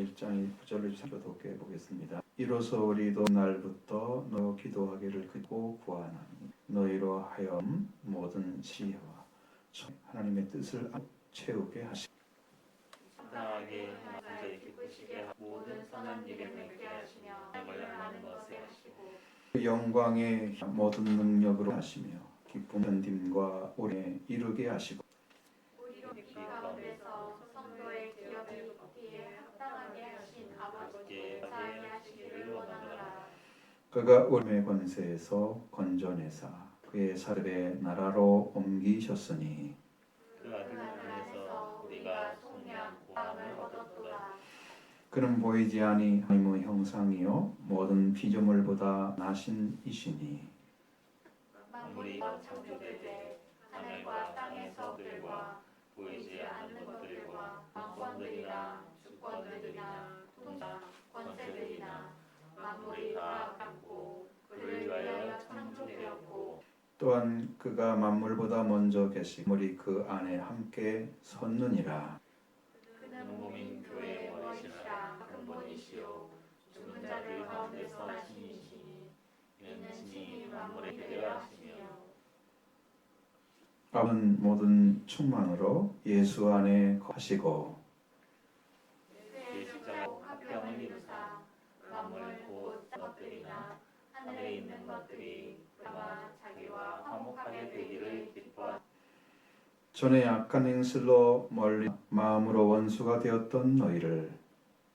1장 9절을 교독해 보겠습니다. 이로써 우리도 날부터 너 기도하기를 그리고 구하나니 너희로 하여금 모든 시와 하나님의 뜻을 채우게 하시고 당당하게 하나님께 기쁘시게 모든 선한 일에 맺게 하시며 원하는 것에 하시고 그 영광의 모든 능력으로 하시며 기쁨 견딤과 오래 이루게 하시고 우리로 기 가운데서 성도의 기업이 있기에 합당하게 하신 아버지께 감사하게 하시기를 원하노라. 그가 우리의 권세에서 건져내사 그의 사르의 나라로 옮기셨으니 그 아들 안에서 우리가 속량 구함을 얻었도다. 그는 보이지 아니 하나님의 형상이요 모든 피조물보다 나신 이시니 만물이 창조되되 하늘과 땅의 서들과 보이지 않는 것들과 왕권들이나 주권들이나 통치자 권세들이나 만물이 다 갖고 그를 위하여 창조되었고 또한 그가 만물보다 먼저 계시고 만물이 그 안에 함께 섰느니라. 그는 몸인 교회의 머리시라 근본이시요 죽은 자들 가운데서 나신 이시니 이는 친히 만물의 계하시며 아버는 모든 충만으로 예수 안에 거하시고 그의 십자가로 합병을 이루사 만물 곧 것들이나 하늘에 있는 것들이 그와 자기와 화목하게 되기를 기뻐하시고 전에 악한 행실로 멀리 마음으로 원수가 되었던 너희를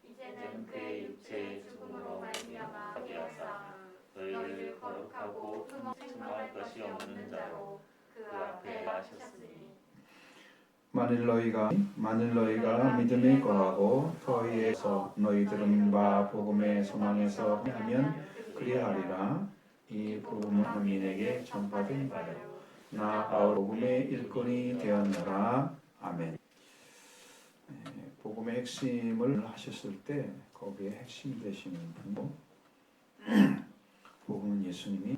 이제는 그의 육체의 죽음으로 말미암아 하사 너희를 거룩하고 흠없을 것이 없는 자로 그 앞에 하셨으니 만일 너희가 믿음에 거하고 더위에서 너희들은 바 복음의 소망에서 하면 그리하리라. 이 복음은 한민에게 전파된 바요 나 바울 복음의 일꾼이 되었노라. 아멘. 복음의 핵심을 하셨을 때 거기에 핵심 되시는 분도 복음은 예수님이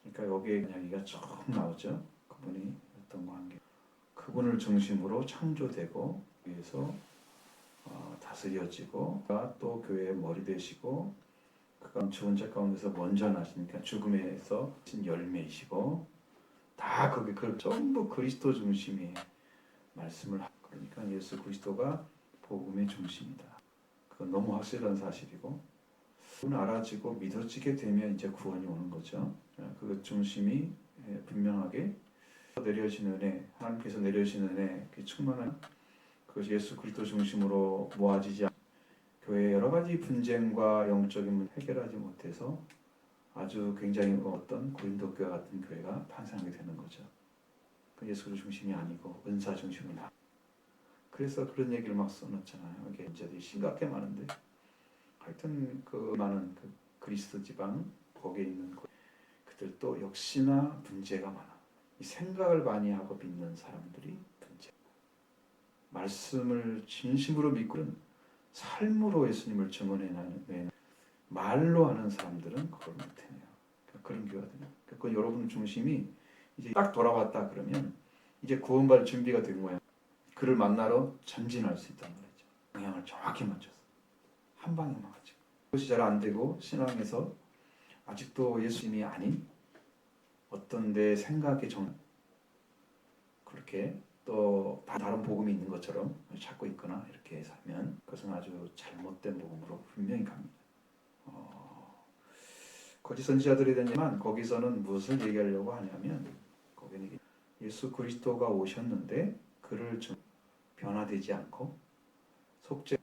그러니까 여기에 이야기가 처음 나오죠. 그분이 어떤 관계 그분을 중심으로 창조되고 위해서 다스려지고 또 교회의 머리 되시고 그가 죽은 자 가운데서 먼저 나시니까 죽음에서 진 열매이시고 다 거기 그 전부 그리스도 중심의 말씀을 그러니까 예수 그리스도가 복음의 중심이다. 그건 너무 확실한 사실이고 그걸 알아지고 믿어지게 되면 이제 구원이 오는 거죠. 그 중심이 분명하게 내려지는 은혜, 하나님께서 내려지는 은혜, 그 충만한 그것이 예수 그리스도 중심으로 모아지지 않고 교회의 여러 가지 분쟁과 영적인 문제 해결하지 못해서 아주 굉장히 어떤 고린도 교회 같은 교회가 탄생하게 되는 거죠. 그 예수 그리스도 중심이 아니고 은사 중심이다. 그래서 그런 얘기를 막 써놓잖아요. 이게 문제들이 심각해 많은데 하여튼 그 많은 그 그리스도 지방 거기에 있는 그들도 역시나 문제가 많아. 이 생각을 많이 하고 믿는 사람들이 문제. 말씀을 진심으로 믿고는 삶으로 예수님을 증언해내는 말로 하는 사람들은 그걸 못해요. 그런 교회가 되는. 그 여러분 중심이 이제 딱 돌아왔다 그러면 이제 구원받을 준비가 된 거야. 그를 만나러 전진할 수 있다는 거죠. 방향을 정확히 맞춰서 한 방에 맞춰. 그것이 잘 안 되고 신앙에서 아직도 예수님이 아닌 어떤 내 생각의 그렇게 또 다른 복음이 있는 것처럼 찾고 있거나 이렇게 살면 그것은 아주 잘못된 복음으로 분명히 갑니다. 거짓 선지자들이 되지만 거기서는 무엇을 얘기하려고 하냐면 거기는 예수 그리스도가 오셨는데 그를 좀 변화되지 않고 속죄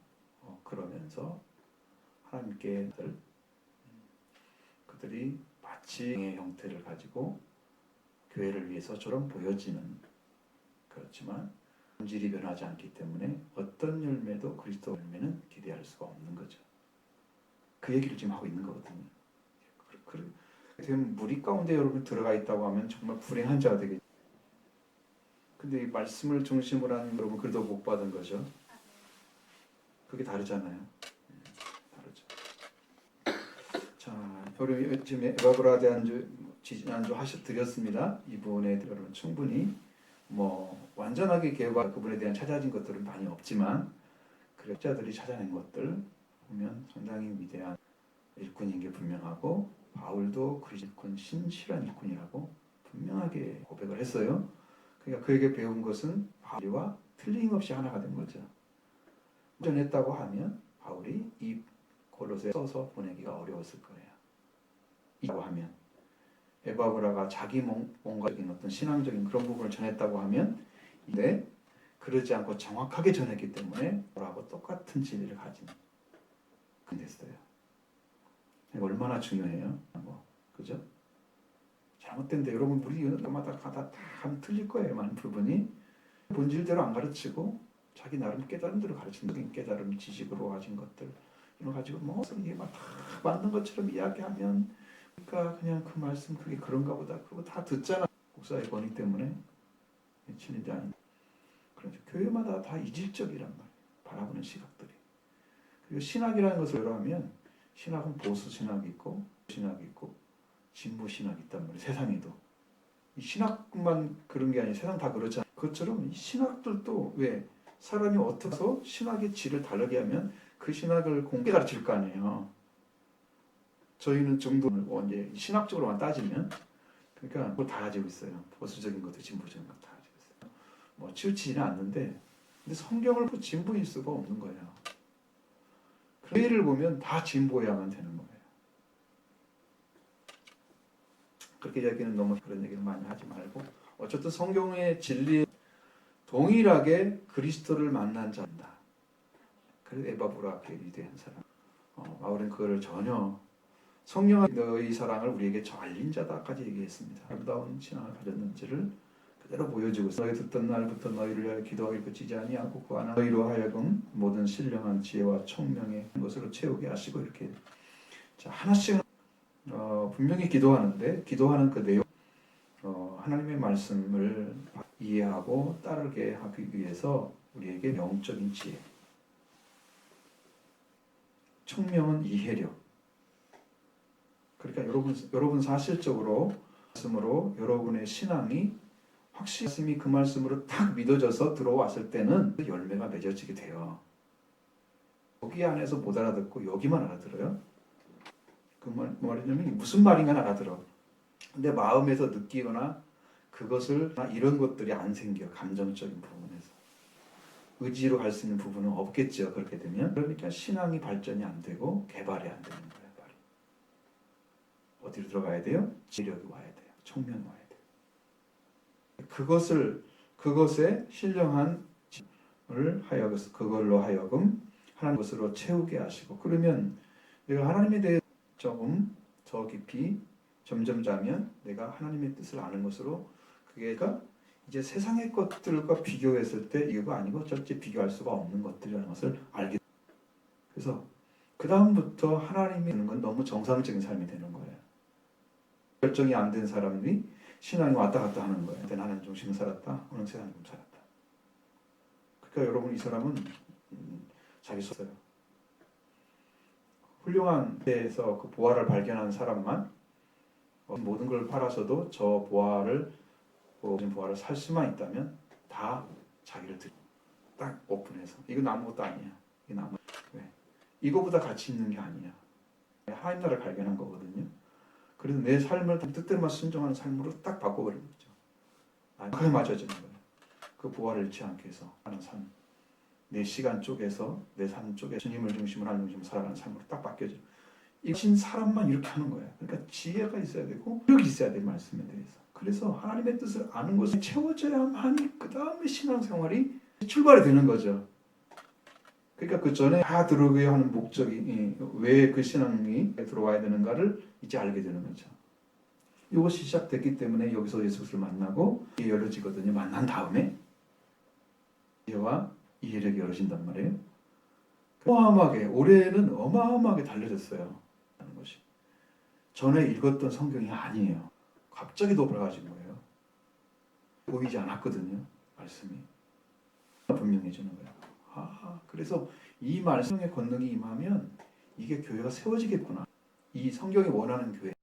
그러면서 하나님께 그들이 마치 의 형태를 가지고 교회를 위해서처럼 보여지는 그렇지만 본질이 변하지 않기 때문에 어떤 열매도 그리스도 열매는 기대할 수가 없는 거죠. 그 얘기를 지금 하고 있는 거거든요. 그럼 무리 가운데 여러분 들어가 있다고 하면 정말 불행한 자가 되겠죠. 근데 이 말씀을 중심으로 하는 여러분 그래도 복 받은 거죠. 그게 다르잖아요. 다르죠. 자, 여러분 지금 에바브라데 안주 지난주 드렸습니다. 이 부분에 여러분 충분히 완전하게 개혁과 그분에 대한 찾아진 것들은 많이 없지만 그래자들이 찾아낸 것들 보면 상당히 위대한 일꾼인 게 분명하고 바울도 그리스도 일꾼 신실한 일꾼이라고 분명하게 고백을 했어요. 그러니까 그에게 배운 것은 바울과 틀림없이 하나가 된 거죠. 전했다고 하면 바울이 이 골로새 써서 보내기가 어려웠을 거예요. 이라고 하면 에바브라가 자기 뭔가적인 어떤 신앙적인 그런 부분을 전했다고 하면 근데 그러지 않고 정확하게 전했기 때문에 바울하고 똑같은 진리를 가진 됐어요. 이거 얼마나 중요해요. 그죠? 잘못된데 여러분 우리 연마다 다 틀릴 거예요. 많은 부분이 본질대로 안 가르치고 자기 나름 깨달은 대로 가르치는 깨달음 지식으로 가진 것들 이거 가지고 뭐 이게 막 다 맞는 것처럼 이야기하면 그러니까 그냥 그 말씀 그게 그런가 보다 그거 다 듣잖아. 목사의 권위 때문에 친인지 아닌 그래서 교회마다 다 이질적이란 말이에요. 바라보는 시각들이. 그리고 신학이라는 것을 여러하면 신학은 보수 신학이 있고 신학이 있고 진보 신학이 있단 말이에요. 세상에도 이 신학만 그런 게 아니라 세상 다 그렇잖아요. 그것처럼 이 신학들도 왜 사람이 어떻게 해서 신학의 질을 다르게 하면 그 신학을 공개 가르칠 거 아니에요. 저희는 정도를 이제 신학적으로만 따지면 그러니까 그걸 다 가지고 있어요. 보수적인 것도 진보적인 것도 다 가지고 있어요. 뭐 치우치지는 않는데 근데 성경을 그 진보일 수가 없는 거예요. 교회를 보면 다 진보해야만 되는 거예요. 그렇게 얘기는 너무 그런 얘기를 많이 하지 말고 어쨌든 성경의 진리 동일하게 그리스도를 만난 자다. 그래서 에바브라 위대한 사람. 바울은 그거를 전혀 성령은 너의 사랑을 우리에게 알린 자다까지 얘기했습니다. 아름다운 신앙을 가졌는지를 그대로 보여주고 너희 듣던 날부터 너희를 위하여 기도하기 그치지 아니하고 그 안에 너희로 하여금 모든 신령한 지혜와 총명의 것으로 채우게 하시고 이렇게 자 하나씩 분명히 기도하는데 기도하는 그 내용 하나님의 말씀을 이해하고 따르게 하기 위해서 우리에게 영적인 지혜 총명은 이해력 그러니까 여러분 사실적으로 말씀으로 여러분의 신앙이 확실히 그 말씀으로 딱 믿어져서 들어왔을 때는 열매가 맺어지게 돼요. 여기 안에서 못 알아듣고 여기만 알아들어요. 그 말이냐면 무슨 말인가 알아들어. 근데 마음에서 느끼거나 그것을 이런 것들이 안 생겨. 감정적인 부분에서. 의지로 갈 수 있는 부분은 없겠죠. 그렇게 되면. 그러니까 신앙이 발전이 안 되고 개발이 안 되는 거예요. 어디로 들어가야 돼요? 지력이 와야 돼요. 총명이 와야 돼요. 그것에 신령한 을 하여금 그걸로 하여금 하나님 것으로 채우게 하시고 그러면 내가 하나님에 대해 조금 더 깊이 점점 자면 내가 하나님의 뜻을 아는 것으로 그게가 이제 세상의 것들과 비교했을 때 이거 아니고 절대 비교할 수가 없는 것들이라는 것을 알게. 그래서 그 다음부터 하나님이 되는 건 너무 정상적인 삶이 되는 거예요. 결정이 안 된 사람이 신앙이 왔다 갔다 하는 거예요. 나는 중심을 살았다. 오늘 세상 좀 살았다. 그러니까 여러분 이 사람은 자기 소서요. 훌륭한 데에서 그 보화를 발견한 사람만 모든 걸 팔아서도 저 보화를 살 수만 있다면 다 자기를 딱 오픈해서 이건 아무것도 아니야. 이건 아무 왜? 이거보다 가치 있는 게 아니야. 하나님 나라를 발견한 거거든요. 그래서 내 삶을 뜻대로만 순종하는 삶으로 딱 바꿔버린 거죠. 그게 맞아지는 거예요. 그 보화를 잃지 않게 해서 하는 삶. 내 시간 쪽에서 내 삶 쪽에 주님을 중심으로 하는 중심으로 살아가는 삶으로 딱 바뀌어져. 이신 사람만 이렇게 하는 거예요. 그러니까 지혜가 있어야 되고 력이 있어야 돼 말씀에 대해서. 그래서 하나님의 뜻을 아는 것을 채워져야만이 그 다음에 신앙생활이 출발이 되는 거죠. 그러니까 그 전에 다 들어오게 하는 목적이 왜 그 신앙이 들어와야 되는가를 이제 알게 되는 거죠. 이것이 시작됐기 때문에 여기서 예수를 만나고 이게 열어지거든요. 만난 다음에 이해와 이해력이 열어진단 말이에요. 어마어마하게 올해는 어마어마하게 달라졌어요. 하는 것이 전에 읽었던 성경이 아니에요. 갑자기 높아가진 거예요. 보이지 않았거든요. 말씀이 분명해지는 거예요. 그래서 이 말씀의 권능이 임하면 이게 교회가 세워지겠구나. 이 성경이 원하는 교회.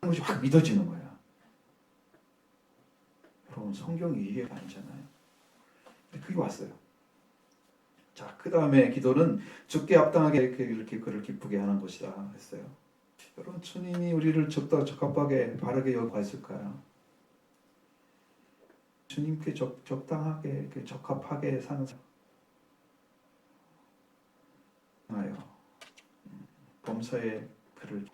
것이 확 믿어지는 거야. 여러분 성경이 이해가 아니잖아요. 그게 왔어요. 자, 그 다음에 기도는 주께 합당하게 이렇게 그를 기쁘게 하는 것이다 했어요. 여러분 주님이 우리를 적합하게 바르게 여기고 있을까요? 주님께 적당하게 적합하게 사는 사람이요. 범사에 그를.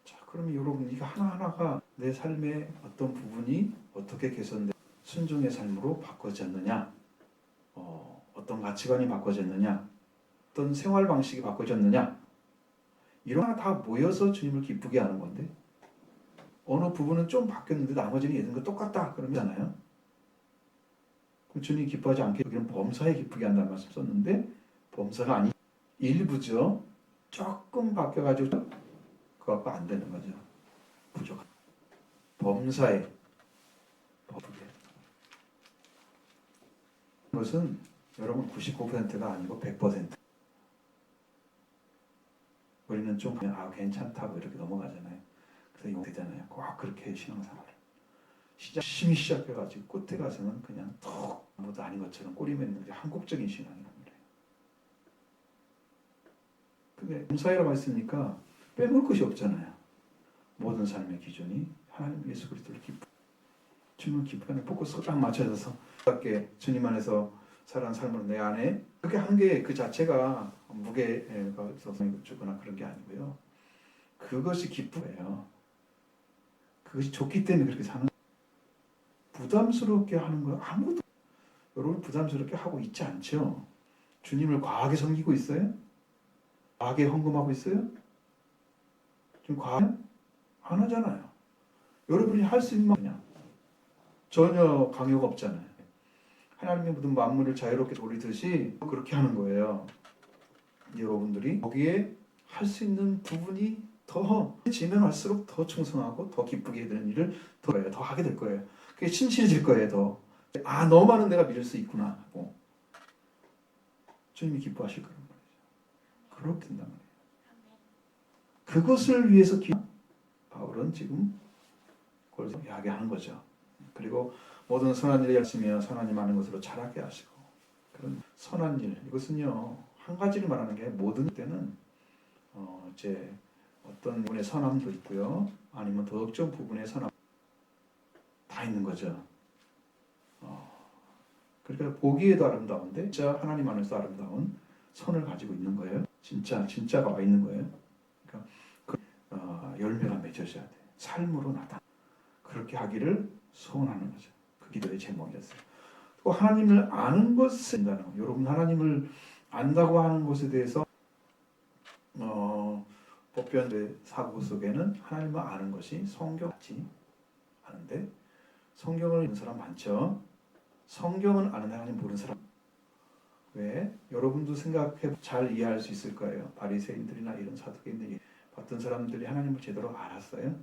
자, 그러면 여러분 이거 하나하나가 내 삶의 어떤 부분이 어떻게 개선돼 순종의 삶으로 바꿔졌느냐, 어떤 가치관이 바꿔졌느냐, 어떤 생활 방식이 바꿔졌느냐, 이런 하나 다 모여서 주님을 기쁘게 하는 건데 어느 부분은 좀 바뀌었는데 나머지는 예전과 똑같다 그러잖아요. 그럼 주님이 기뻐하지 않게 여기는 범사에 기쁘게 한다는 말씀 썼는데 범사가 아니 일부죠. 조금 바뀌어가지고 그거 안 되는 거죠. 부족한 범사에 기쁘게. 그것은 여러분 99%가 아니고 100%. 우리는 좀 그냥 괜찮다고 이렇게 넘어가잖아요. 그래서 이거 되잖아요. 꼭 그렇게 신앙생활을 열심히 시작해가지고 끝에 가서는 그냥 턱 아무도 아닌 것처럼 꼬리 맨는 게 한국적인 신앙이란 말이에요. 근데 범사이라고 했으니까 빼놓을 것이 없잖아요. 모든 삶의 기준이 하나님 예수 그리스도를 주님을 기쁘게 포커스가 딱 맞춰져서 밖에 주님 안에서 살아가는 삶을 내 안에 그렇게 한 게 그 자체가 무게가 있어서 주거나 그런 게 아니고요. 그것이 기쁨이에요. 그것이 좋기 때문에 그렇게 사는. 부담스럽게 하는 거 아무도 여러분 부담스럽게 하고 있지 않죠. 주님을 과하게 섬기고 있어요? 과하게 헌금하고 있어요? 좀 과하게 안 하잖아요. 여러분이 할 수 있는 그냥 전혀 강요가 없잖아요. 하나님의 모든 만물을 자유롭게 돌리듯이 그렇게 하는 거예요. 여러분들이 거기에 할 수 있는 부분이 더 지면 할수록 더 충성하고 더 기쁘게 되는 일을 더 하게 될 거예요. 그게 신실해질 거예요. 더. 너만은 내가 믿을 수 있구나 하고 주님이 기뻐하실 거란 말이죠. 그렇게 된단 말이에요. 그것을 위해서 바울은 지금 그걸 이야기하는 거죠. 그리고 모든 선한 일에 열심히 하여 선한 일 많은 것으로 자라게 하시고 그런 선한 일 이것은요 한 가지를 말하는 게 모든 때는 이제 어떤 부분의 선함도 있고요 아니면 더 특정 부분의 선함 다 있는 거죠. 그러니까 보기에도 아름다운데 진짜 하나님 안에서 아름다운 선을 가지고 있는 거예요. 진짜가 와 있는 거예요. 그러니까 열매가 맺어져야 돼. 삶으로 나타. 그렇게 하기를 소원하는 거죠. 그 기도의 제목이었어요. 또 하나님을 아는 것을 여러분 하나님을 안다고 하는 것에 대해서 보편 사고 속에는 하나님을 아는 것이 성경 같지 않은데 성경을 읽는 사람 많죠. 성경은 아는 하나님 모르는 사람 왜? 여러분도 생각해 잘 이해할 수 있을 거예요. 바리새인들이나 이런 사두개인들이 봤던 사람들이 하나님을 제대로 알았어요?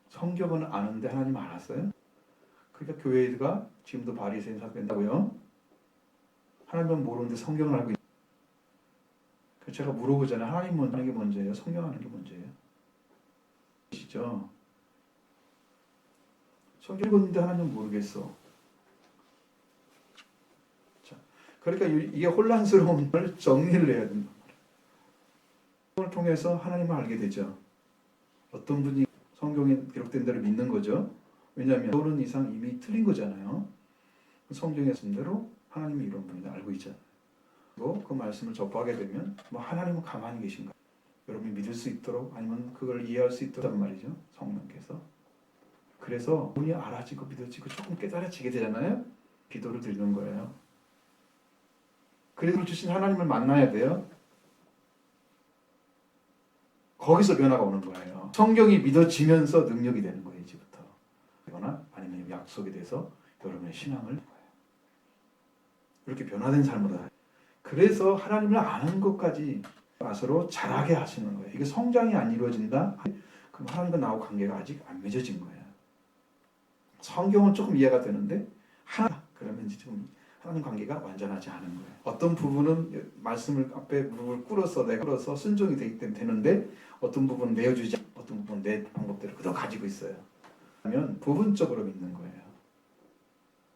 성경은 아는데 하나님 알았어요? 그러니까 교회가 지금도 바리새인 사도된다고요. 하나님은 모르는데 성경을 알고 있어요. 그래서 제가 물어보잖아요. 하나님은 아는 게 문제예요? 성경 아는 게 문제예요? 아시죠? 성경 읽었는데 하나님은 모르겠어. 자, 그러니까 이게 혼란스러운 걸 정리를 해야 된다. 성경을 통해서 하나님을 알게 되죠. 어떤 분이 성경에 기록된 대로 믿는 거죠. 왜냐하면 떠오른 이상 이미 틀린 거잖아요. 성경에 쓴 대로 하나님이 이런 분이 알고 있잖아요. 그리고 그 말씀을 접하게 되면 하나님은 가만히 계신가? 여러분이 믿을 수 있도록 아니면 그걸 이해할 수 있도록 말이죠. 성령께서. 그래서 눈이 알아지고 믿어지고 조금 깨달아지게 되잖아요. 기도를 드리는 거예요. 그래서 주신 하나님을 만나야 돼요. 거기서 변화가 오는 거예요. 성경이 믿어지면서 능력이 되는 거예요. 이제부터. 그러거나 아니면 약속에 대해서 여러분의 신앙을 이렇게 변화된 삶으로 그래서 하나님을 아는 것까지 와서로 자라게 하시는 거예요. 이게 성장이 안 이루어진다? 그럼 하나님과 나하고 관계가 아직 안 맺어진 거예요. 성경은 조금 이해가 되는데 그러면 이제 좀 하나님 관계가 완전하지 않은 거예요. 어떤 부분은 말씀을 앞에 무릎을 꿇어서 내가 꿇어서 순종이 되기 때문에 되는데 어떤 부분은 내어주지 어떤 부분은 내 방법대로 그대로 가지고 있어요. 그러면 부분적으로 믿는 거예요.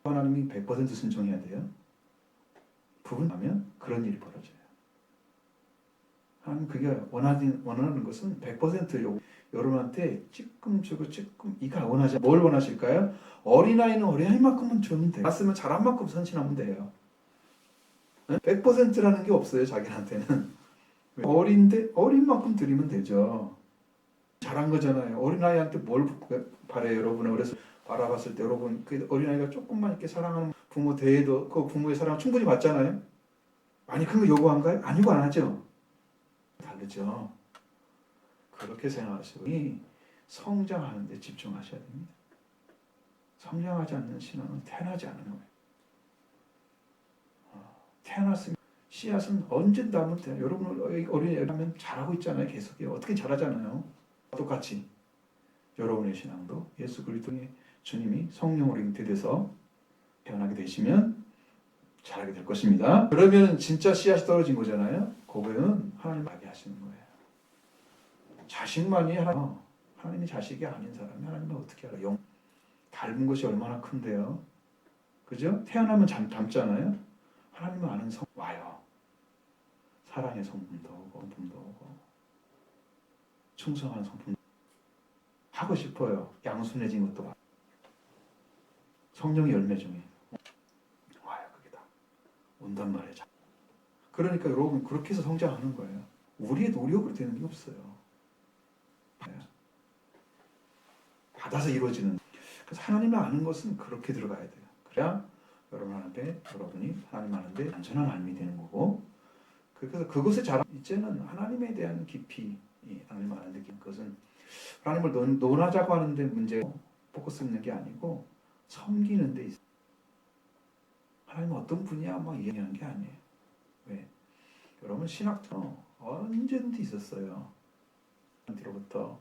하나님이 100% 순종해야 돼요. 부분하면 그런 일이 벌어져요. 하나님 그게 원하는 것은 100% 여러분한테 찔끔 주고 찔끔 이가 원하지. 뭘 원하실까요? 어린아이는 어린아이만큼은 주면 돼요. 났으면 자란 만큼 선신하면 돼요. 100%라는 게 없어요. 자기한테는. 어린데 어린 만큼 드리면 되죠. 잘한 거잖아요. 어린아이한테 뭘 바래요, 여러분? 그래서 바라봤을 때 여러분 그 어린아이가 조금만 이렇게 사랑하는 부모 대해도 그 부모의 사랑 충분히 받잖아요. 많이 큰 거 요구한가요? 아니고 안 하죠. 다르죠. 그렇게 생각하시고 성장하는 데 집중하셔야 됩니다. 성장하지 않는 신앙은 태어나지 않는 거예요. 태어났으면 씨앗은 언제 담으면 돼요. 여러분 어린애라면 잘하고 있잖아요. 계속해요. 어떻게 잘하잖아요. 똑같이 여러분의 신앙도 예수 그리스도의 주님이 성령으로 잉태돼서 태어나게 되시면 잘하게 될 것입니다. 그러면 진짜 씨앗이 떨어진 거잖아요. 그거는 하나님 알게 하시는 거예요. 자식만이 하나님이 자식이 아닌 사람이 하나님을 어떻게 알아? 닮은 것이 얼마나 큰데요. 그죠? 태어나면 닮잖아요. 하나님을 아는 성 와요. 사랑의 성품도 오고 성품도 오고 충성한 성품 하고 싶어요. 양순해진 것도 와요. 성령의 열매 중에 와요. 그게 다 온단 말이에요. 그러니까 여러분 그렇게 해서 성장하는 거예요. 우리의 노력으로 되는 게 없어요. 받아서 이루어지는. 그래서 하나님을 아는 것은 그렇게 들어가야 돼요. 그래야 여러분이 하나님 아는데 완전한 삶이 되는 거고. 그래서 그것을 이제는 하나님에 대한 깊이 하나님 아는 느낌. 그것은 하나님을 논하자고 하는데 문제 포커스 있는 게 아니고 섬기는 데 있어요. 하나님은 어떤 분이야 막 이해하는 게 아니에요. 왜? 여러분 신학처럼 언제든지 있었어요. 뒤로부터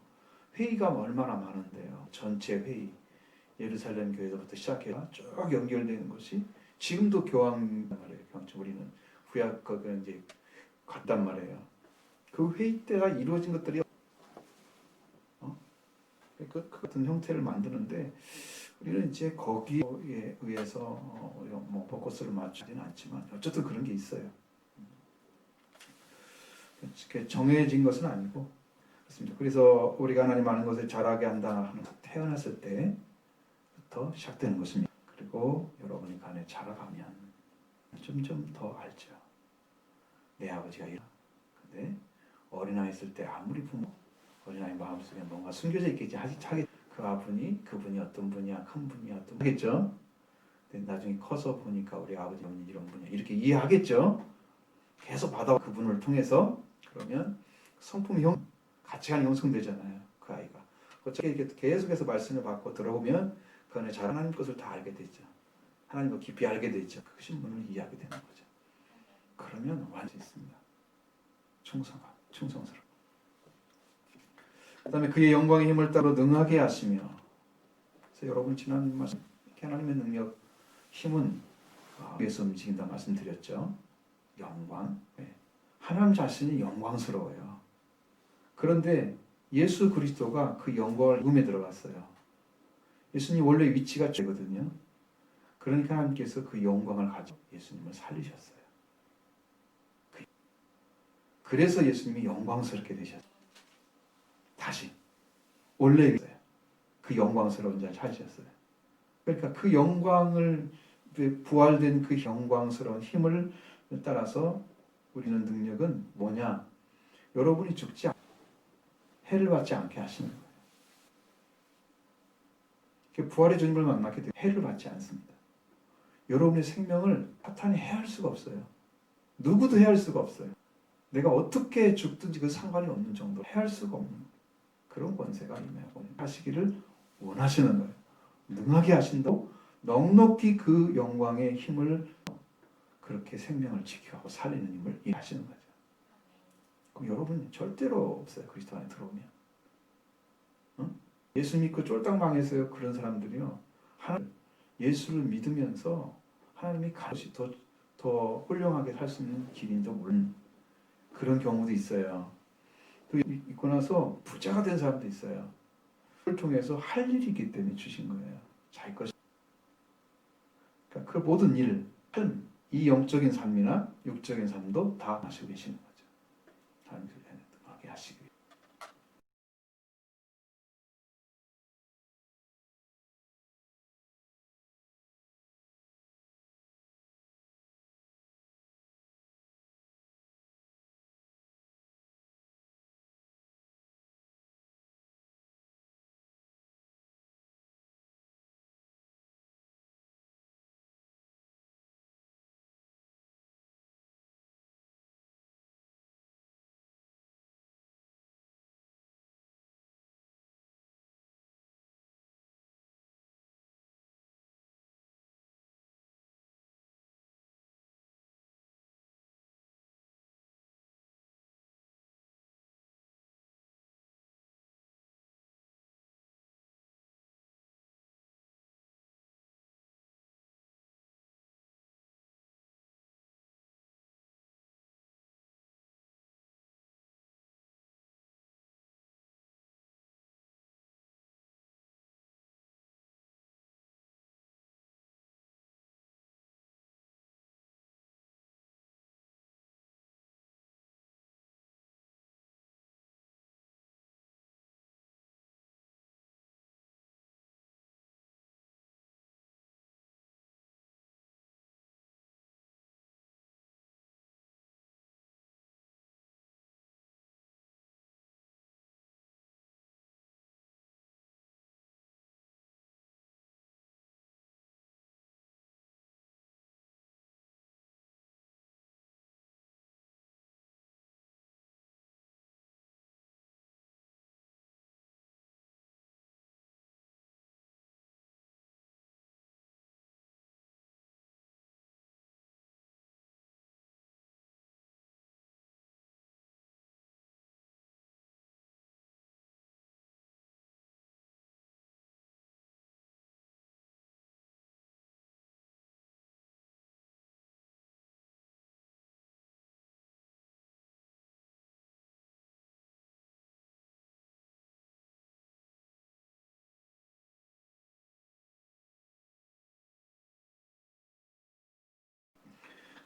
회의가 얼마나 많은데요. 전체 회의 예루살렘 교회에서부터 시작해서 쭉 연결되는 것이 지금도 교황 말이에요. 우리는 구약 거기 이제 갔단 말이에요. 그 회의 때가 이루어진 것들이 그 같은 형태를 만드는데 우리는 이제 거기에 의해서 뭐 포커스를 맞추지는 않지만 어쨌든 그런 게 있어요. 정해진 것은 아니고 그렇습니다. 그래서 우리가 하나님 아는 것을 잘하게 한다 하는 태어났을 때부터 시작되는 것입니다. 그리고 여러분이 간에 자라가면 점점 더 알죠. 내 아버지가 이런. 근데 어린아이 있을 때 아무리 부모 어린아이 마음속에 뭔가 숨겨져 있겠지 하기 그분이 어떤 분이야 큰 분이야 어떤 하겠죠. 근데 나중에 커서 보니까 우리 아버지는 이런 분이야 이렇게 이해하겠죠. 계속 받아 그분을 통해서 그러면 성품이 가치관이 형성되잖아요. 그 아이가 어차피 계속해서 말씀을 받고 들어보면 그 안에 잘 하나님 것을 다 알게 되죠. 하나님을 깊이 알게 되죠. 그 신분을 이해하게 되는 거죠. 그러면 완전히 있습니다. 충성스럽고 그 다음에 그의 영광의 힘을 따로 능하게 하시며. 그래서 여러분 지난 말씀 하나님의 능력 힘은 위에서 움직인다 말씀드렸죠. 영광. 하나님 자신이 영광스러워요. 그런데 예수 그리스도가 그 영광을 입음에 들어갔어요. 예수님 원래 위치가 죄거든요. 그러니까 하나님께서 그 영광을 가지고 예수님을 살리셨어요. 그래서 예수님이 영광스럽게 되셨어요. 다시 원래 그 영광스러운 자를 찾으셨어요. 그러니까 그 영광을 부활된 그 영광스러운 힘을 따라서 우리는 능력은 뭐냐? 여러분이 죽지 않고 해를 받지 않게 하시는 거예요. 부활의 주님을 만나게 되면 해를 받지 않습니다. 여러분의 생명을 사탄이 해할 수가 없어요. 누구도 해할 수가 없어요. 내가 어떻게 죽든지 그 상관이 없는 정도로 해할 수가 없는 그런 권세가 임하고 하시기를 원하시는 거예요. 능하게 하신다고 넉넉히 그 영광의 힘을 그렇게 생명을 지켜하고 살리는 힘을 일하시는 거죠. 그럼 여러분 절대로 없어요. 그리스도 안에 들어오면. 예수 믿고 쫄딱 망해서요. 그런 사람들이요. 예수를 믿으면서 하나님이 가시 더 훌륭하게 살 수 있는 길인지 모르는 그런 경우도 있어요. 있고 나서 부자가 된 사람도 있어요. 그걸 통해서 할 일이 있기 때문에 주신 거예요. 자기 것. 그러니까 그 모든 일, 이 영적인 삶이나 육적인 삶도 다 하시고 계시는 거죠. 하나님께서 하게 하시기 위해.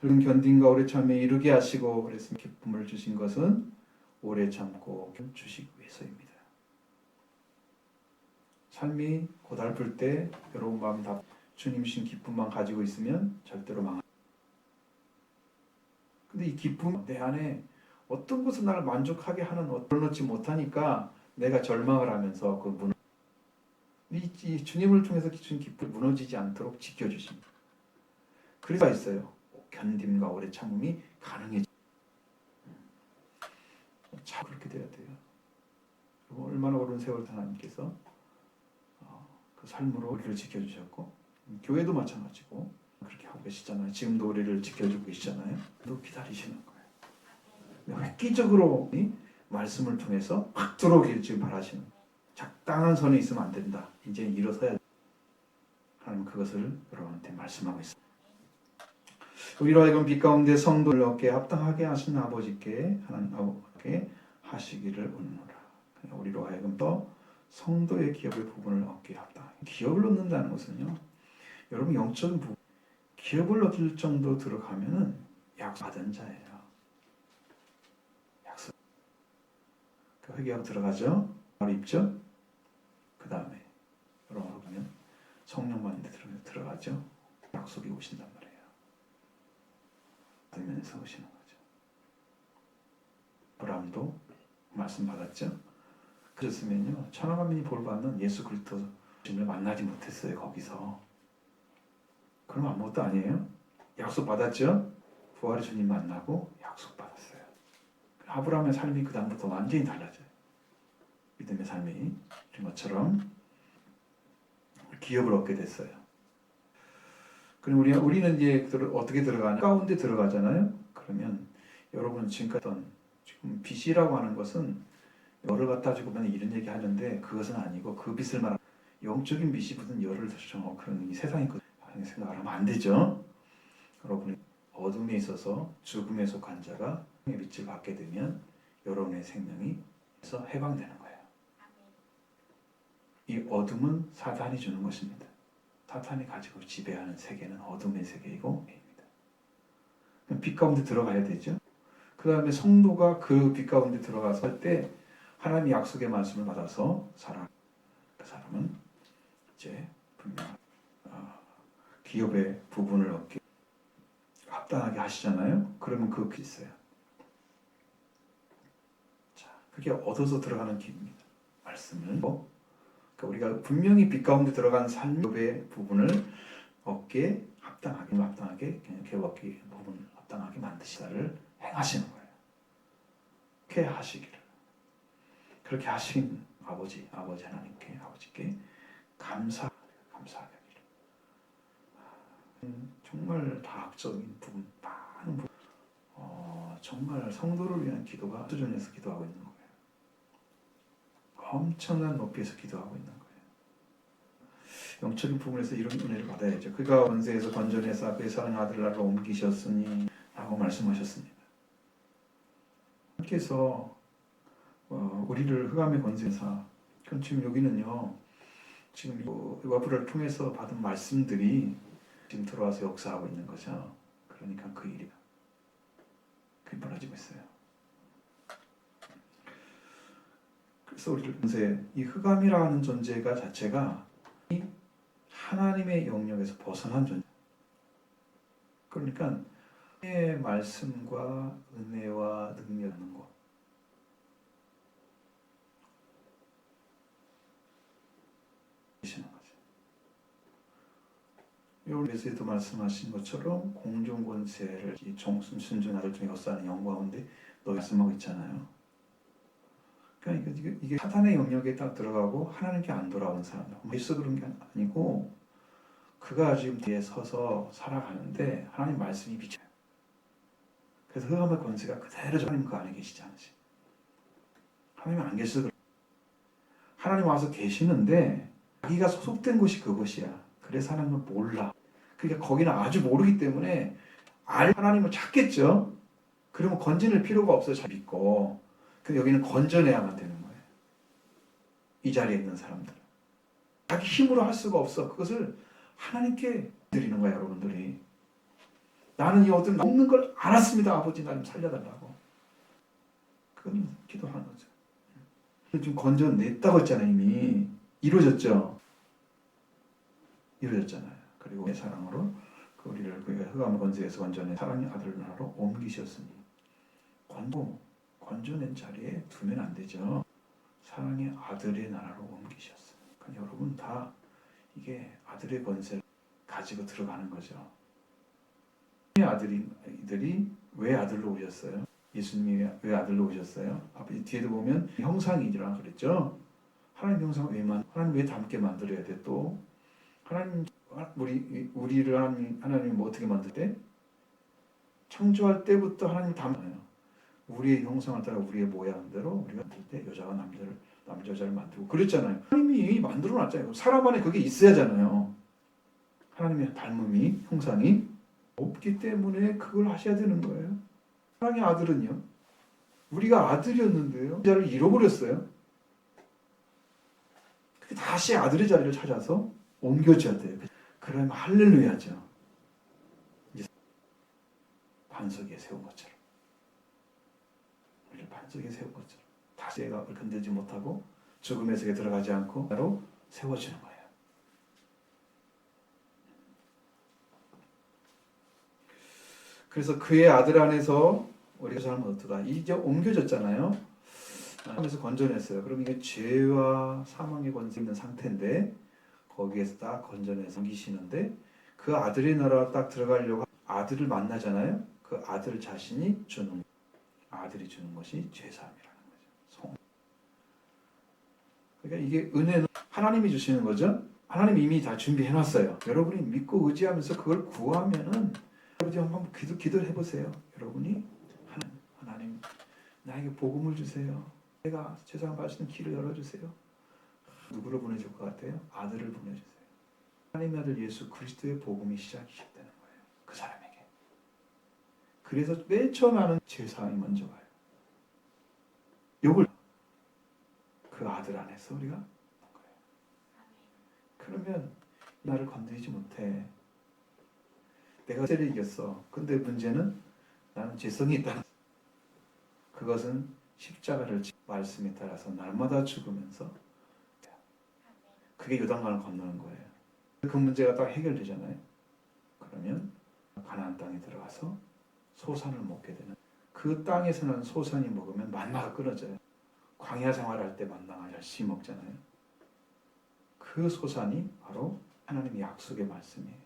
그런 견딘과 오래 참에 이르게 하시고 그랬으면 기쁨을 주신 것은 오래 참고 주시기 위해서입니다. 삶이 고달플 때 여러분 마음이 다 주님 주신 기쁨만 가지고 있으면 절대로 망합니다. 근데 이 기쁨 내 안에 어떤 것은 나를 만족하게 하는 어떤 넣지 못하니까 내가 절망을 하면서 이 주님을 통해서 주신 기쁨이 무너지지 않도록 지켜주십니다. 그래서 있어요. 견딤과 오래 참음이 가능해져. 참 그렇게 돼야 돼요. 얼마나 오랜 세월 하나님께서 그 삶으로 우리를 지켜주셨고 교회도 마찬가지고 그렇게 하고 계시잖아요. 지금도 우리를 지켜주고 계시잖아요. 또 기다리시는 거예요. 획기적으로 이 말씀을 통해서 확 들어오길 지금 바라시는 거예요. 적당한 선에 있으면 안 된다. 이제 일어서야 돼. 하나님 그것을 여러분한테 말씀하고 있습니다. 우리로 하여금 빛 가운데 성도를 얻게 합당하게 하신 아버지께 하나님 아버지께 하시기를 원하노라. 우리로 하여금 또 성도의 기업의 부분을 얻게 합당하게. 기업을 얻는다는 것은요. 여러분 영적인 부분 기업을 얻을 정도 들어가면은 약속받은 자예요. 약속. 그 회개하고 들어가죠. 바로 입죠. 그 다음에 여러분 보면 성령 받는 데 들어가죠. 약속이 오신단 말이에요. 받으면서 오시는 거죠. 아브라함도 말씀 받았죠. 그랬으면요 천하만민이 볼 받는 예수 그리스도를 만나지 못했어요. 거기서. 그럼 아무것도 아니에요. 약속 받았죠. 부활의 주님 만나고 약속 받았어요. 아브라함의 삶이 그 다음부터 완전히 달라져요. 믿음의 삶이 이런 것처럼 기업을 얻게 됐어요. 그럼 우리는 이제 어떻게 들어가냐? 가운데 들어가잖아요. 그러면 여러분 지금까지 지금 빚이라고 하는 것은 열을 갖다 주고 맨날 이런 얘기 하는데 그것은 아니고 그 빚을 말하는 영적인 빚이 무슨 열을 더 그런 세상이 생각을 하면 안 되죠. 여러분이 어둠에 있어서 죽음에 속한 자가 빛을 받게 되면 여러분의 생명이 그래서 해방되는 거예요. 이 어둠은 사탄이 주는 것입니다. 사탄이 가지고 지배하는 세계는 어둠의 세계이고 빛 가운데 들어가야 되죠. 그 다음에 성도가 그 빛 가운데 들어가서 할 때 하나님의 약속의 말씀을 받아서 살아. 그 사람은 이제 분명 기업의 부분을 얻게 합당하게 하시잖아요. 그러면 그 길이 있어요. 자, 그게 얻어서 들어가는 길입니다. 말씀을 그러니까 우리가 분명히 빛 가운데 들어간 삶의 부분을 얻게 합당하게 개업기 부분을 합당하게 만드시다를 행하시는 거예요. 그렇게 하시기를. 그렇게 하신 아버지 하나님께 아버지께 감사하게 하기를. 정말 다학적인 부분, 많은 부분, 정말 성도를 위한 기도가 수준에서 기도하고 있는 거예요. 엄청난 높이에서 기도하고 있는 거예요. 영적인 부분에서 이런 은혜를 받아야죠. 그가 권세에서 건져내사 그의 사랑의 아들 나라로 옮기셨으니 라고 말씀하셨습니다. 하나님께서 우리를 흑암의 권세사, 그럼 지금 여기는요, 지금 와프를 통해서 받은 말씀들이 지금 들어와서 역사하고 있는 거죠. 그러니까 그 일이 그게 벌어지고 있어요. 그래서 우리를 이 흑암이라는 존재가 자체가 하나님의 영역에서 벗어난 존재. 그러니까 하나님의 말씀과 은혜와 능력하는 것. 이시는 거죠. 여기서도 말씀하신 것처럼 공중 권세를 이 순종 아들 중에 역사하는 영 가운데 너 말씀하고 있잖아요. 그러니까 이게 사탄의 영역에 딱 들어가고 하나님께 안 돌아오는 사람들. 벌써 그런 게 아니고 그가 지금 뒤에 서서 살아가는데 하나님 말씀이 비쳐요. 그래서 흑암의 권세가 그대로 하나님 그 안에 계시지 않으시. 하나님 안 계셔서 그래요. 하나님 와서 계시는데 자기가 소속된 곳이 그곳이야. 그래서 하나님을 몰라. 그러니까 거기는 아주 모르기 때문에 하나님을 찾겠죠. 그러면 건져낼 필요가 없어요. 잘 믿고. 근데 여기는 건져내야만 되는 거예요. 이 자리에 있는 사람들. 자기 힘으로 할 수가 없어. 그것을 하나님께 드리는 거야, 여러분들이. 나는 이 어둠 없는 걸 알았습니다. 아버지, 나 좀 살려달라고. 그건 기도하는 거죠. 지금 건져냈다고 했잖아요. 이미. 이루어졌죠. 이루어졌잖아요. 그리고 내 사랑으로 우리를 흑암 권세에서 건져내 사랑의 아들 나라로 옮기셨으니 건져낸 자리에 두면 안 되죠. 사랑의 아들의 나라로 옮기셨어요. 그러니까 여러분 다 이게 아들의 권세를 가지고 들어가는 거죠. 아들이 왜 아들로 오셨어요? 예수님이 왜 아들로 오셨어요? 아버지 뒤에도 보면 형상이라 그랬죠. 하나님 형상 하나님 왜 닮게 만들어야 돼? 또 하나님 우리를 하나님 뭐 어떻게 만들 때? 창조할 때부터 하나님 닮아요. 우리의 형상을 따라 우리의 모양대로 우리가 만들 때 여자가 남자 여자를 만들고 그랬잖아요. 하나님이 만들어 놨잖아요. 사람 안에 그게 있어야 하잖아요. 하나님의 닮음이 형상이 없기 때문에 그걸 하셔야 되는 거예요. 사랑의 아들은요. 우리가 아들이었는데요. 자를 잃어버렸어요. 다시 아들의 자리를 찾아서 옮겨줘야 돼요. 그러면 할렐루야죠. 반석에 세운 것처럼. 우리를 반석에 세운 것처럼. 다시 내가 건들지 못하고 죽음의 세계에 들어가지 않고 바로 세워지는 거예요. 그래서 그의 아들 안에서 우리가 사람은 어떠다. 이제 옮겨졌잖아요. 하면서 건져냈어요. 그럼 이게 죄와 사망의 권세 있는 상태인데 거기에서 딱 건져내서 옮기시는데 그 아들의 나라 딱 들어가려고 아들을 만나잖아요. 그 아들 자신이 주는 아들이 주는 것이 죄사함이라는 거죠. 그러니까 이게 은혜는 하나님이 주시는 거죠. 하나님이 이미 다 준비해놨어요. 여러분이 믿고 의지하면서 그걸 구하면은 여러분이 한번 기도를 해보세요. 여러분이 하나님 나에게 복음을 주세요. 내가 세상 받으시는 길을 열어주세요. 누구를 보내줄 것 같아요? 아들을 보내주세요. 하나님의 아들 예수 그리스도의 복음이 시작되는 거예요. 그 사람에게. 그래서 맨 처음에 하는 제사함이 먼저 와요. 요걸 그 아들 안에서 우리가 있는 거예요. 그러면 나를 건드리지 못해. 내가 죄를 이겼어. 근데 문제는 나는 죄성이 있다. 그것은 십자가를 말씀에 따라서 날마다 죽으면서 그게 요단강을 건너는 거예요. 그 문제가 딱 해결되잖아요. 그러면 가나안 땅에 들어가서 소산을 먹게 되는, 그 땅에서는 소산이 먹으면 만나가 끊어져요. 광야 생활할 때 만나가 열심히 먹잖아요. 그 소산이 바로 하나님의 약속의 말씀이에요.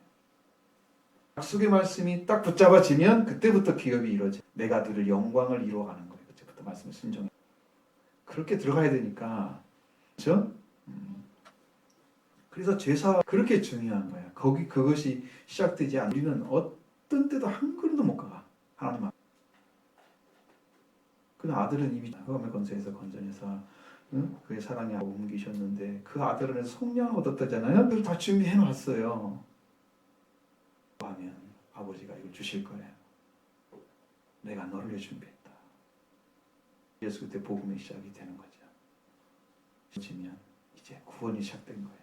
약속의 말씀이 딱 붙잡아지면 그때부터 기업이 이루어져요. 내가 너를 영광을 이루어가는 거예요. 그때부터 말씀을 순종해. 그렇게 들어가야 되니까, 그렇죠? 그래서 제사 그렇게 중요한 거야. 그것이 시작되지 않으면 우리는 어떤 때도 한 걸음도 못 가. 하나님 앞에. 그 아들은 이미 흑암의 권세에서 건져내서 그의 사랑의 아버지로 옮기셨는데 그 아들은 속량을 얻었다잖아요. 그걸 다 준비해 놨어요. 하면 아버지가 이걸 주실 거예요. 내가 너를 위해 준비했다. 예수 그때 복음의 시작이 되는 거죠. 지면 이제 구원이 시작된 거예요.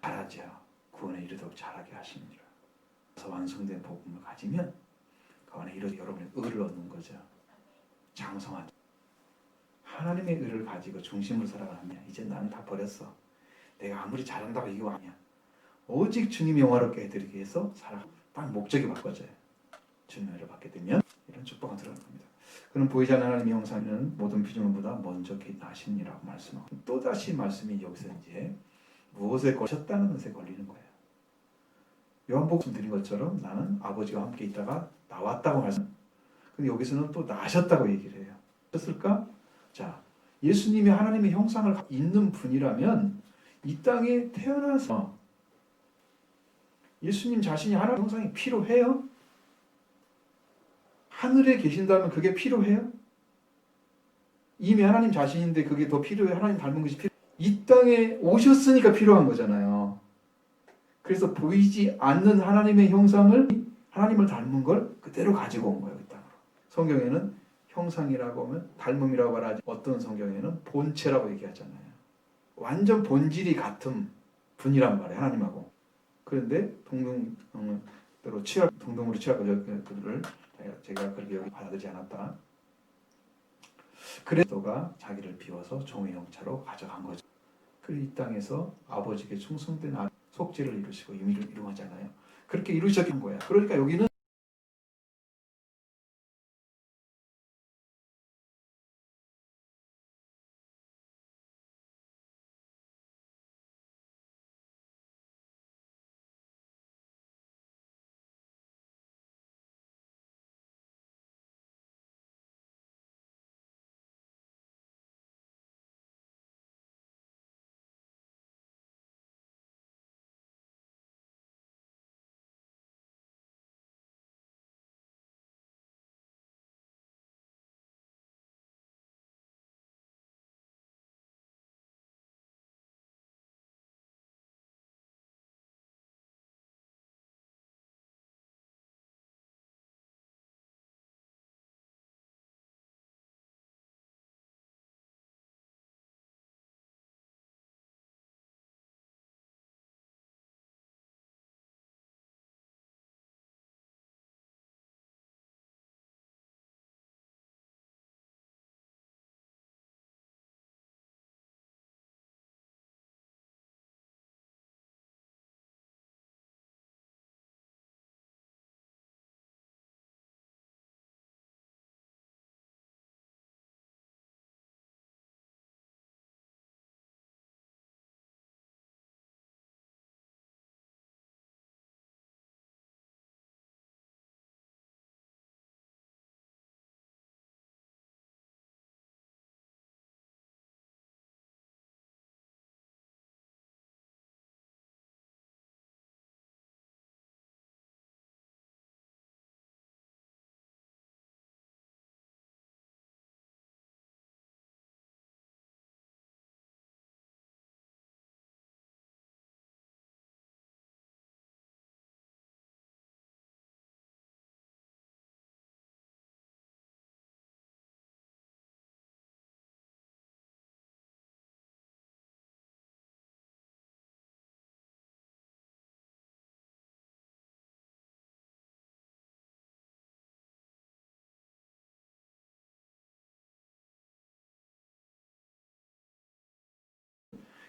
잘하죠. 구원에 이르도록 잘하게 하시니라. 그래서 완성된 복음을 가지면 그 안에 이르러 여러분의 의를 얻는 거죠. 장성한 하나님의 의를 가지고 중심으로 살아가면 이제 나는 다 버렸어. 내가 아무리 잘한다고 이거 아니야. 오직 주님 영화롭게 해드리기 위해서 살아. 딱 목적이 바꿔져요. 주님의 의를 받게 되면 이런 축복은 들어가는 겁니다. 그럼 보이지 않는 하나님의 형상은 모든 피조물보다 먼저 나시니라고 말씀하고 또 다시 말씀이 여기서 이제 무엇에 걸렸다는 것에 걸리는 거예요. 요한복음 드린 것처럼 나는 아버지와 함께 있다가 나왔다고 말씀. 근데 여기서는 또 나셨다고 얘기를 해요. 그랬을까? 자, 예수님이 하나님의 형상을 있는 분이라면 이 땅에 태어나서 예수님 자신이 하나님의 형상이 필요해요? 하늘에 계신다면 그게 필요해요? 이미 하나님 자신인데 그게 더 필요해? 하나님 닮은 것이 필요해? 이 땅에 오셨으니까 필요한 거잖아요. 그래서 보이지 않는 하나님의 형상을 하나님을 닮은 걸 그대로 가지고 온 거예요. 이 땅으로. 성경에는 형상이라고 하면 닮음이라고 말하지 어떤 성경에는 본체라고 얘기하잖아요. 완전 본질이 같은 분이란 말이에요. 하나님하고. 그런데 동등으로 취할 그들을 제가 그렇게 여기 받아들이지 않았다. 그래서가 자기를 비워서 종의 형체로 가져간 거죠. 그리고 이 땅에서 아버지께 충성된 속죄를 이루시고 의미를 이루었잖아요. 그렇게 이루셨던 거야. 그러니까 여기는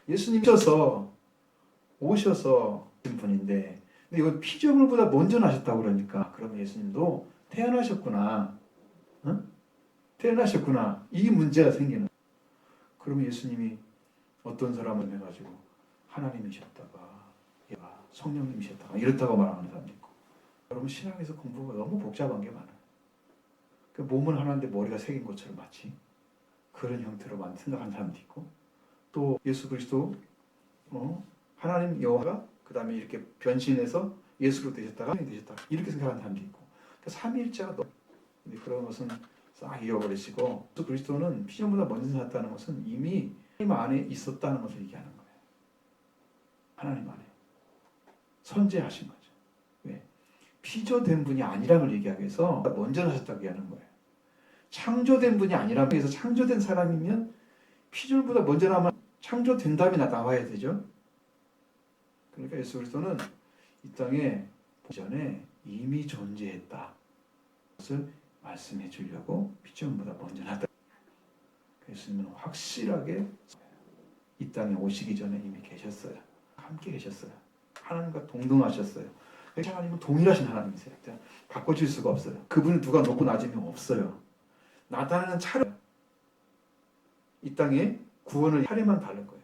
예수님이 오셔서 분인데, 근데 이거 피조물보다 먼저 나셨다고 그러니까, 그러면 예수님도 태어나셨구나, 응? 태어나셨구나, 이 문제가 생기는 거예요. 그러면 예수님이 어떤 사람을 해가지고 하나님이셨다가 얘가 성령님이셨다가 이렇다고 말하는 사람도 있고. 여러분, 신앙에서 공부가 너무 복잡한 게 많아요. 그 몸은 하나인데 머리가 세 개인 것처럼 마치 그런 형태로 생각하는 사람도 있고, 또 예수 그리스도 하나님 여호와가 그 다음에 이렇게 변신해서 예수로 되셨다가 이렇게 생각하는 사람도 있고, 그러니까 삼위일체가 근데 그런 것은 싹 잃어버리시고, 예수 그리스도는 피조물보다 먼저 나타나는 것은 이미 하나님 안에 있었다는 것을 얘기하는 거예요. 하나님 안에 선재하신 거죠. 왜? 피조된 분이 아니라는 걸 얘기하기 위해서 먼저 나셨다고 얘기하는 거예요. 창조된 분이 아니라고 해서 창조된 사람이면 피조물보다 먼저 나면 창조된 다음에 나와야 되죠. 그러니까 예수 그리스도는 이 땅에 전에 이미 존재했다. 그것을 말씀해 주려고 피조물보다 먼저 나다. 예수님은 확실하게 이 땅에 오시기 전에 이미 계셨어요. 함께 계셨어요. 하나님과 동등하셨어요. 하나님은 동일하신 하나님이세요. 바꿔줄 수가 없어요. 그분은 누가 높고 낮으면 없어요. 나타나는 차례, 이 땅에 구원을 차례만 다른 거예요.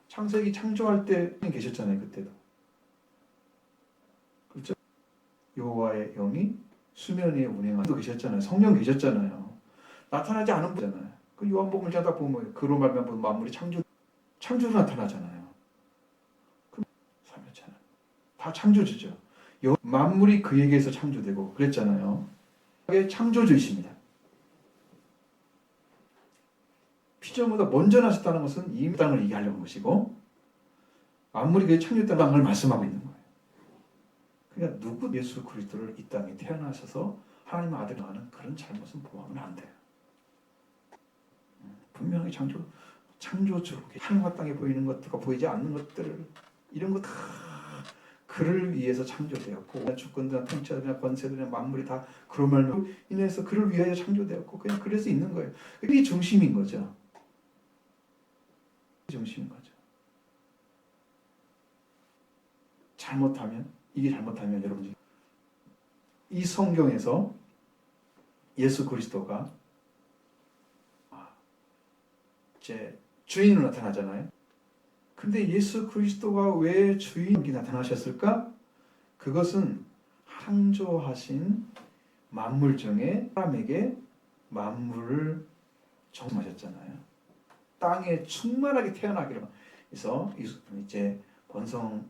창세기 창조할 때 계셨잖아요. 그때도. 그렇죠? 여호와의 영이 수면 위에 운행하고 계셨잖아요. 성령 계셨잖아요. 나타나지 않은 분이잖아요. 그 요한복음 자다 보면 그로 말미암아 만물이 창조로 나타나잖아요. 그럼 삼위일체는 다 창조주죠. 만물이 그에게서 창조되고 그랬잖아요. 창조주이십니다. 피조물보다 먼저 나셨다는 것은 이미 땅을 얘기하려는 것이고, 만물이 그의 창조했다는 걸 말씀하고 있는 거예요. 그러니까 누구 예수 그리스도를 이 땅에 태어나셔서 하나님의 아들을 하는 그런 잘못은 보하면 안 돼요. 분명히 창조주, 하늘과 땅에 보이는 것들과 보이지 않는 것들, 이런 거 다 그를 위해서 창조되었고, 주권들이나 통치자들이나 권세들이나 만물이 다 그런 말로 인해서 그를 위하여 창조되었고, 그냥 그래서 있는 거예요. 이게 중심인 거죠. 중심인 거죠. 이게 잘못하면 여러분, 이 성경에서 예수 그리스도가 이제 주인으로 나타나잖아요. 근데 예수 그리스도가 왜 주인이 나타나셨을까? 그것은 창조하신 만물 중에 사람에게 만물을 정하셨잖아요. 땅에 충만하게 태어나기로 해서 이제 번성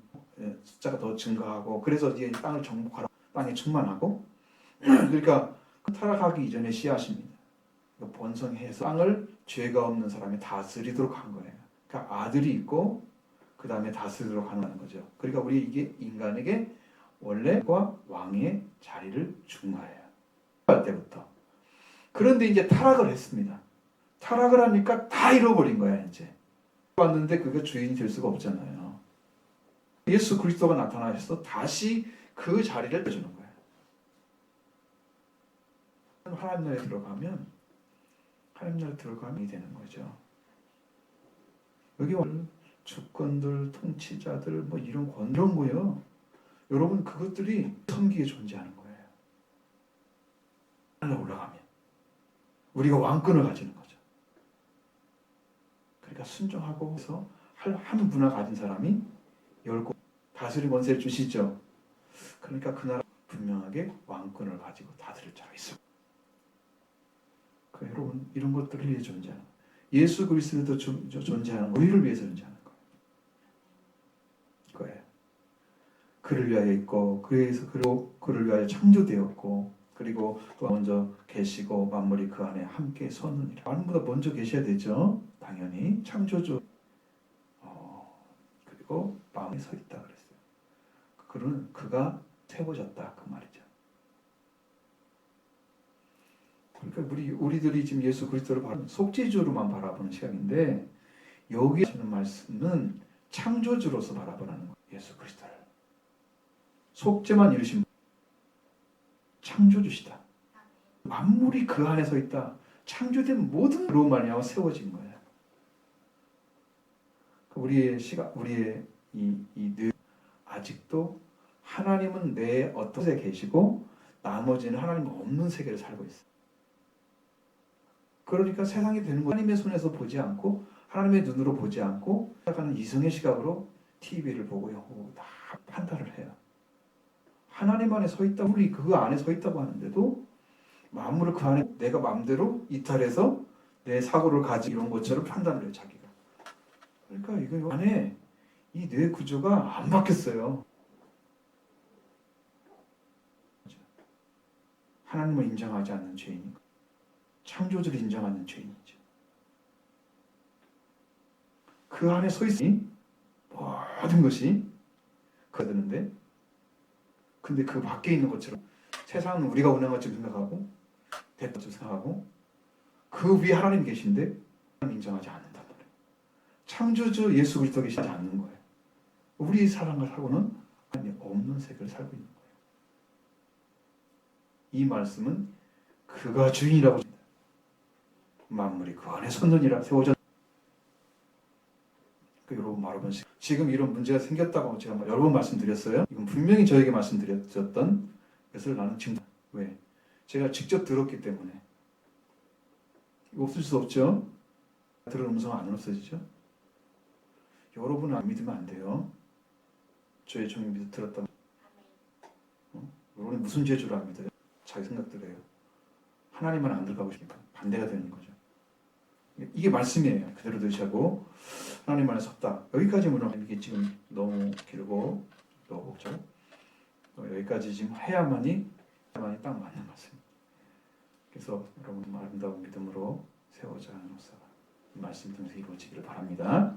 숫자가 더 증가하고, 그래서 이제 땅을 정복하라, 땅에 충만하고 그러니까 타락하기 이전의 씨앗입니다. 번성해서 땅을 죄가 없는 사람이 다스리도록 한 거예요. 그러니까 아들이 있고 그 다음에 다스리도록 하는 거죠. 그러니까 우리 이게 인간에게 원래와 왕의 자리를 준 거예요. 할 때부터. 그런데 이제 타락을 했습니다. 타락을 하니까 다 잃어버린 거야. 이제 왔는데 그게 주인이 될 수가 없잖아요. 예수 그리스도가 나타나셔서 다시 그 자리를 주는 거예요. 하나님 나라에 들어가면 되는 거죠. 여기 주권들, 통치자들, 뭐 이런 거요. 여러분, 그것들이 섬기에 존재하는 거예요. 하늘 올라가면 우리가 왕권을 가지는 거죠. 그러니까 순종하고 해서 한 문화 가진 사람이 열고 다스리 권세를 주시죠. 그러니까 그 나라 분명하게 왕권을 가지고 다스릴 자가 있습니다. 그러니까 여러분, 이런 것들을 위해 존재하는 거예요. 예수 그리스도도 존재하는 거, 우리를 위해서 존재하는 거예요. 그를 위하여 있고, 그를 위하여 창조되었고, 그리고 또 먼저 계시고 만물이 그 안에 함께 섰느니라. 만물보다 먼저 계셔야 되죠. 당연히 창조주. 그리고 마음에 서 있다 그랬어요. 그는 그가 세워졌다 그 말이죠. 그러니까 우리들이 지금 예수 그리스도를 속죄주로만 바라보는 시각인데, 여기 하시는 말씀은 창조주로서 바라보는 거예요. 예수 그리스도를 속죄만 이루신 창조주시다. 만물이 그 안에 서 있다. 창조된 모든 그로 말미암아 세워진 거예요. 우리의 시각, 우리의 이 아직도 하나님은 내 어떤 곳에 계시고 나머지는 하나님 없는 세계를 살고 있어요. 그러니까 세상이 되는 거 하나님의 손에서 보지 않고 하나님의 눈으로 보지 않고 살아가는 이성의 시각으로 TV를 보고 영어 다 판단을 해요. 하나님 안에 서 있다, 우리 그 안에 서 있다고 하는데도 만물을 그 안에 내가 마음대로 이탈해서 내 사고를 가지고 이런 것처럼 판단을 해요, 자기가. 그러니까 이거 안에 이 뇌 구조가 안 바뀌었어요. 하나님을 인정하지 않는 죄인이고 창조주를 인정하는 죄인이죠. 그 안에 서 있으니 모든 것이 거드는데, 근데 그 밖에 있는 것처럼 세상은 우리가 운영한 것처럼 생각하고 대처럼 생각하고 그 위에 하나님 계신데 하나님 인정하지 않는단 말이에요. 창조주 예수 그리스도 계시지 않는 거예요. 우리 사랑과 사고는 하나님 없는 세계를 살고 있는 거예요. 이 말씀은 그가 주인이라고 합니다. 만물이 그 안에 선전이라 세워져. 여러분 말하면 지금 이런 문제가 생겼다고 제가 여러 번 말씀드렸어요. 이건 분명히 저에게 말씀드렸던 것을 나는 지금 왜? 제가 직접 들었기 때문에. 이거 없을 수 없죠. 들은 음성은 안 없어지죠. 여러분은 안 믿으면 안 돼요. 저의 종이 믿어 들었다. 여러분이 무슨 죄주를 안 믿어요? 자기 생각대로예요. 하나님만 안 들어가고 싶으니까 반대가 되는 거죠. 이게 말씀이에요. 그대로 드시고 하나님 안에 섰다. 여기까지는 이게 지금 너무 길고 또 복잡. 여기까지 지금 해야만이 딱 맞는 말씀. 그래서 여러분 아름다운 믿음으로 세워져 하는 역사가 이 말씀 통해서 이루어지기를 바랍니다.